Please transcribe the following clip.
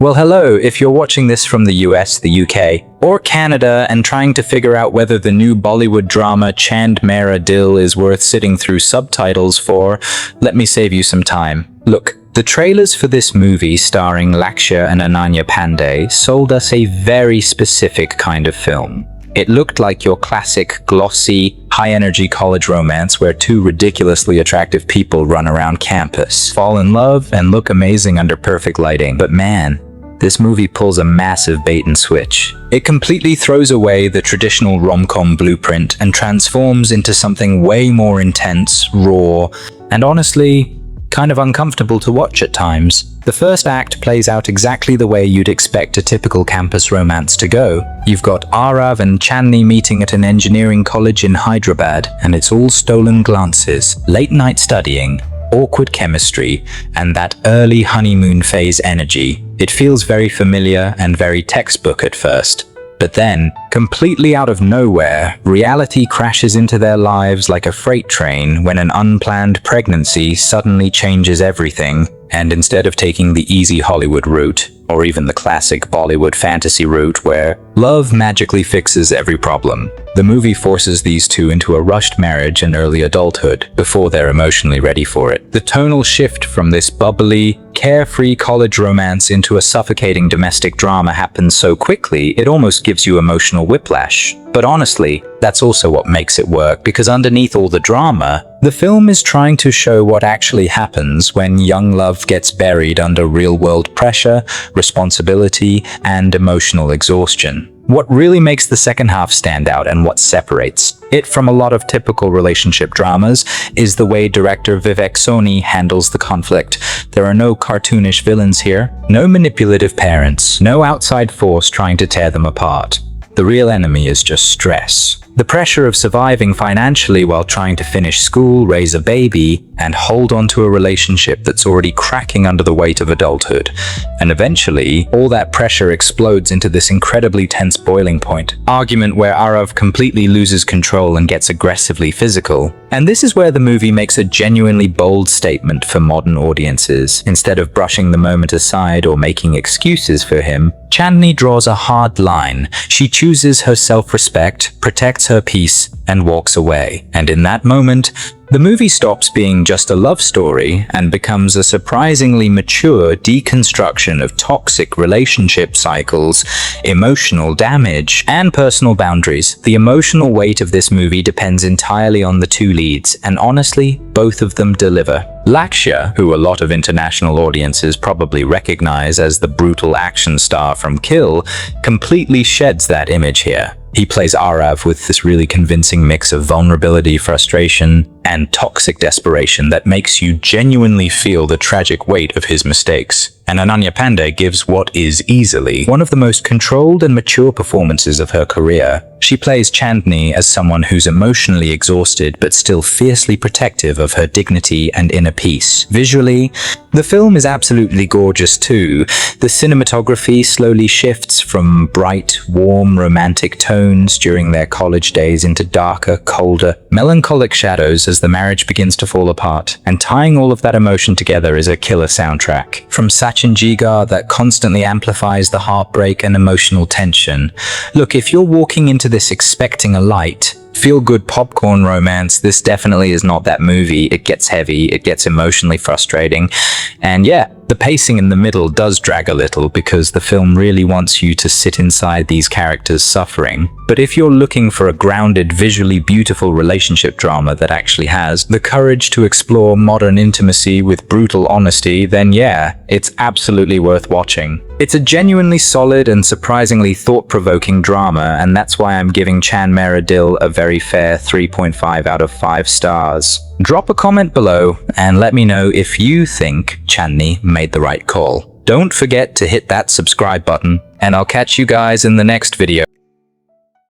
Well, hello, if you're watching this from the US, the UK, or Canada and trying to figure out whether the new Bollywood drama Mera Dil is worth sitting through subtitles for, let me save you some time. Look, the trailers for this movie starring Lakshya and Ananya Panday sold us a very specific kind of film. It looked like your classic, glossy, high-energy college romance where two ridiculously attractive people run around campus, fall in love, and look amazing under perfect lighting. But man, this movie pulls a massive bait and switch. It completely throws away the traditional rom-com blueprint and transforms into something way more intense, raw, and honestly, kind of uncomfortable to watch at times. The first act plays out exactly the way you'd expect a typical campus romance to go. You've got Aarav and Chandni meeting at an engineering college in Hyderabad, and it's all stolen glances, late night studying, awkward chemistry, and that early honeymoon phase energy. It feels very familiar and very textbook at first. But then, completely out of nowhere, reality crashes into their lives like a freight train when an unplanned pregnancy suddenly changes everything, and instead of taking the easy Hollywood route, or even the classic Bollywood fantasy route where love magically fixes every problem, the movie forces these two into a rushed marriage and early adulthood before they're emotionally ready for it. The tonal shift from this bubbly, carefree college romance into a suffocating domestic drama happens so quickly it almost gives you emotional whiplash. But honestly, that's also what makes it work, because underneath all the drama, the film is trying to show what actually happens when young love gets buried under real-world pressure, responsibility, and emotional exhaustion. What really makes the second half stand out and what separates it from a lot of typical relationship dramas is the way director Vivek Soni handles the conflict. There are no cartoonish villains here, no manipulative parents, no outside force trying to tear them apart. The real enemy is just stress. The pressure of surviving financially while trying to finish school, raise a baby, and hold on to a relationship that's already cracking under the weight of adulthood. And eventually, all that pressure explodes into this incredibly tense boiling point. Argument where Aarav completely loses control and gets aggressively physical. And this is where the movie makes a genuinely bold statement for modern audiences. Instead of brushing the moment aside or making excuses for him, Chandni draws a hard line. She chooses her self-respect, protects her peace, and walks away. And in that moment, the movie stops being just a love story and becomes a surprisingly mature deconstruction of toxic relationship cycles, emotional damage, and personal boundaries. The emotional weight of this movie depends entirely on the two leads, and honestly, both of them deliver. Lakshya, who a lot of international audiences probably recognize as the brutal action star from Kill, completely sheds that image here. He plays Aarav with this really convincing mix of vulnerability, frustration, and toxic desperation that makes you genuinely feel the tragic weight of his mistakes. And Ananya Panday gives what is easily one of the most controlled and mature performances of her career. She plays Chandni as someone who's emotionally exhausted but still fiercely protective of her dignity and inner peace. Visually, the film is absolutely gorgeous too. The cinematography slowly shifts from bright, warm, romantic tones during their college days into darker, colder, melancholic shadows as the marriage begins to fall apart. And tying all of that emotion together is a killer soundtrack. From Sachin Jigar that constantly amplifies the heartbreak and emotional tension. Look, if you're walking into this expecting a light, feel-good popcorn romance, this definitely is not that movie. It gets heavy, it gets emotionally frustrating, and yeah, the pacing in the middle does drag a little because the film really wants you to sit inside these characters' suffering. But if you're looking for a grounded, visually beautiful relationship drama that actually has the courage to explore modern intimacy with brutal honesty, then yeah, it's absolutely worth watching. It's a genuinely solid and surprisingly thought-provoking drama, and that's why I'm giving Mera Dil a very fair 3.5 out of 5 stars. Drop a comment below and let me know if you think Chandni made the right call. Don't forget to hit that subscribe button, and I'll catch you guys in the next video.